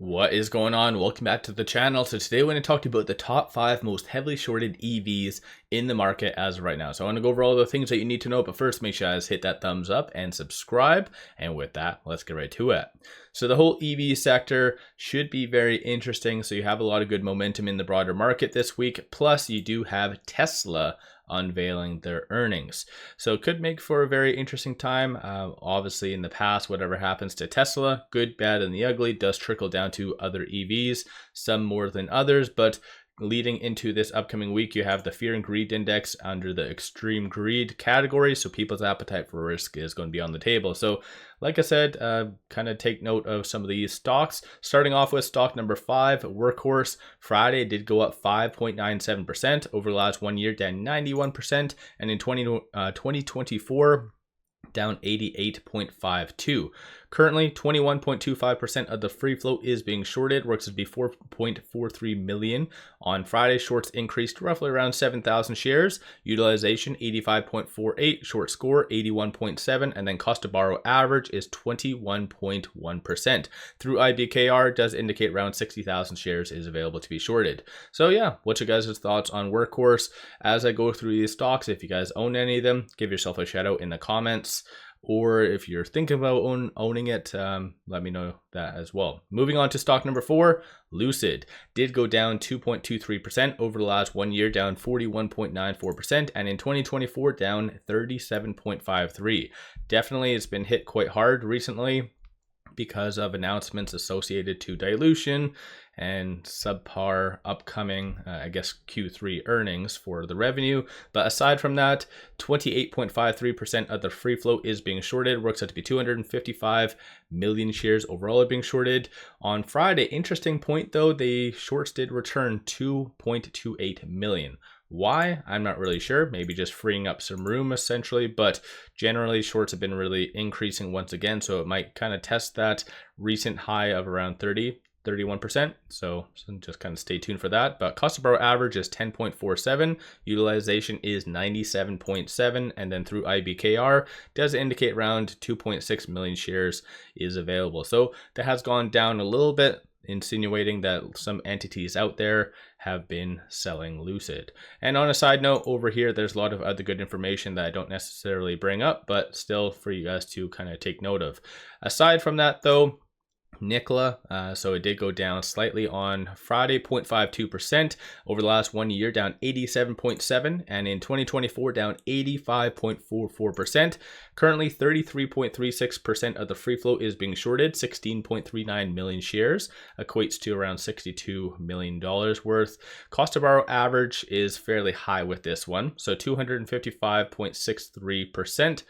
What is going on? Welcome back to the channel. So today we're going to talk to you about the top 5 most heavily shorted EVs in the market as of right now. So I want to go over all the things that you need to know, but first make sure you guys hit that thumbs up and subscribe. And with that, let's get right to it. So the whole EV sector should be very interesting. So you have a lot of good momentum in the broader market this week. Plus you do have Tesla unveiling their earnings, so it could make for a very interesting time. Obviously in the past, whatever happens to Tesla, good, bad, and the ugly, does trickle down to other EVs, some more than others. But leading into this upcoming week, you have the fear and greed index under the extreme greed category, so people's appetite for risk is going to be on the table. So like I said, kind of take note of some of these stocks. Starting off with stock number 5, Workhorse. Friday did go up 5.97% over the last 1 year, down 91%, and in 2024 down 88.52. Currently, 21.25% of the free float is being shorted, works to be 4.43 million. On Friday, shorts increased roughly around 7,000 shares. Utilization 85.48, short score 81.7, and then cost to borrow average is 21.1%. Through IBKR does indicate around 60,000 shares is available to be shorted. So yeah, what's your guys' thoughts on Workhorse? As I go through these stocks, if you guys own any of them, give yourself a shout out in the comments. Or if you're thinking about owning it, let me know that as well. Moving on to stock number 4, Lucid. Did go down 2.23% over the last 1 year, down 41.94%, and in 2024 down 37.53. Definitely it's been hit quite hard recently because of announcements associated to dilution and subpar upcoming, I guess, Q3 earnings for the revenue. But aside from that, 28.53% of the free float is being shorted. Works out to be 255 million shares overall are being shorted. On Friday, interesting point though, the shorts did return 2.28 million. Why? I'm not really sure. Maybe just freeing up some room essentially, but generally shorts have been really increasing once again, so it might kind of test that recent high of around 31%. So just kind of stay tuned for that. But cost to borrow average is 10.47, utilization is 97.7, and then through IBKR does indicate around 2.6 million shares is available. So that has gone down a little bit, insinuating that some entities out there have been selling Lucid. And on a side note, over here there's a lot of other good information that I don't necessarily bring up, but still for you guys to kind of take note of. Aside from that though, Nica, so it did go down slightly on Friday, 0.52%. Over the last 1 year, down 87.7%, and in 2024 down 85.44%. Currently 33.36% of the free float is being shorted, 16.39 million shares, equates to around $62 million worth. Cost to borrow average is fairly high with this one, so 255.63%.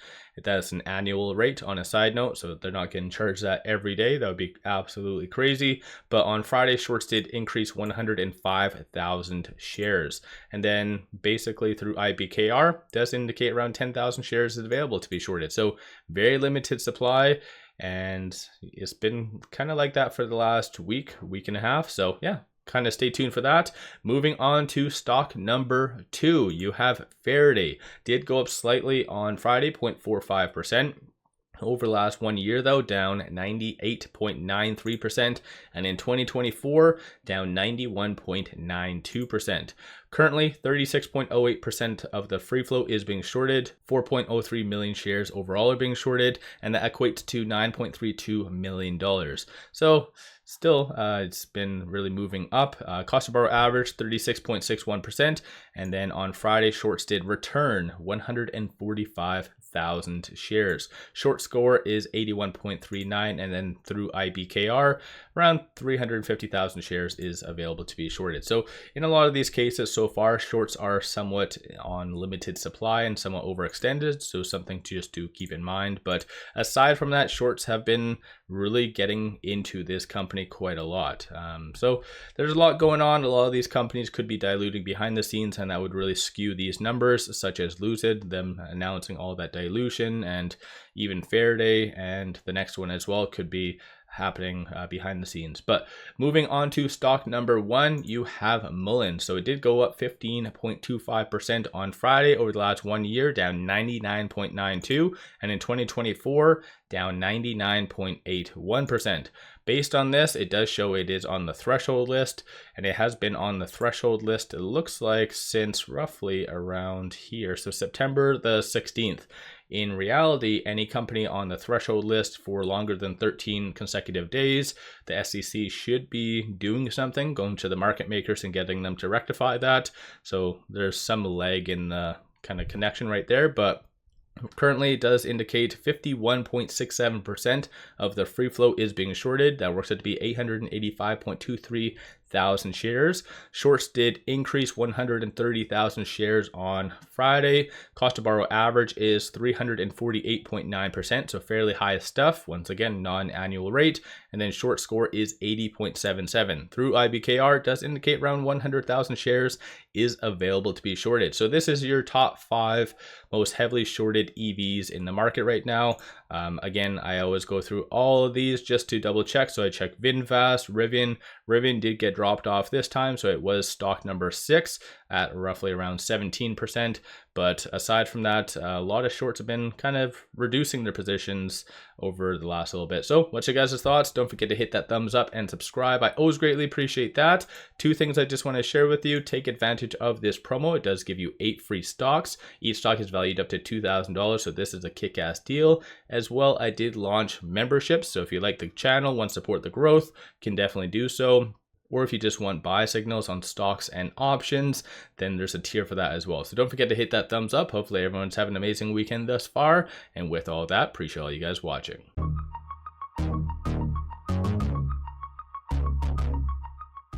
That's an annual rate on a side note, so they're not getting charged that every day. That would be absolutely crazy. But on Friday, shorts did increase 105,000 shares. And then basically through IBKR does indicate around 10,000 shares is available to be shorted. So very limited supply. And it's been kind of like that for the last week and a half. So yeah, kind of stay tuned for that. Moving on to stock number 2, you have Faraday. Did go up slightly on Friday, 0.45%. Over the last 1 year though, down 98.93%, and in 2024 down 91.92%. Currently 36.08% of the free float is being shorted, 4.03 million shares overall are being shorted, and that equates to $9.32 million. So still it's been really moving up. Cost to borrow average 36.61%, and then on Friday shorts did return 145,000 shares. Short score is 81.39, and then through IBKR around 350,000 shares is available to be shorted. So in a lot of these cases so far, shorts are somewhat on limited supply and somewhat overextended, so something to just to keep in mind. But aside from that, shorts have been really getting into this company quite a lot. So there's a lot going on. A lot of these companies could be diluting behind the scenes, and that would really skew these numbers, such as Lucid, them announcing all that dilution, and even Faraday and the next one as well could be happening behind the scenes. But moving on to stock number 1, you have Mullen. So it did go up 15.25% on Friday over the last 1 year, down 99.92, and in 2024 down 99.81%. Based on this, it does show it is on the threshold list, and it has been on the threshold list, it looks like, since roughly around here, so September the 16th. In reality, any company on the threshold list for longer than 13 consecutive days, the SEC should be doing something, going to the market makers and getting them to rectify that. So there's some lag in the kind of connection right there, but currently it does indicate 51.67% of the free float is being shorted. That works out to be 885.23 thousand shares. Shorts did increase 130,000 shares on Friday. Cost to borrow average is 348.9%, so fairly high stuff. Once again, non-annual rate. And then short score is 80.77. Through IBKR, does indicate around 100,000 shares is available to be shorted. So this is your top 5 most heavily shorted EVs in the market right now. Again, I always go through all of these just to double check. So I checked VinFast, RIVN. RIVN did get dropped off this time, so it was stock number 6 at roughly around 17%. But aside from that, a lot of shorts have been kind of reducing their positions over the last little bit. So what's your guys' thoughts? Don't forget to hit that thumbs up and subscribe. I always greatly appreciate that. 2 things I just want to share with you. Take advantage of this promo. It does give you 8 free stocks. Each stock is valued up to $2,000, so this is a kick-ass deal. As well, I did launch memberships, so if you like the channel, want to support the growth, can definitely do so. Or if you just want buy signals on stocks and options, then there's a tier for that as well. So don't forget to hit that thumbs up. Hopefully everyone's having an amazing weekend thus far. And with all that, appreciate all you guys watching.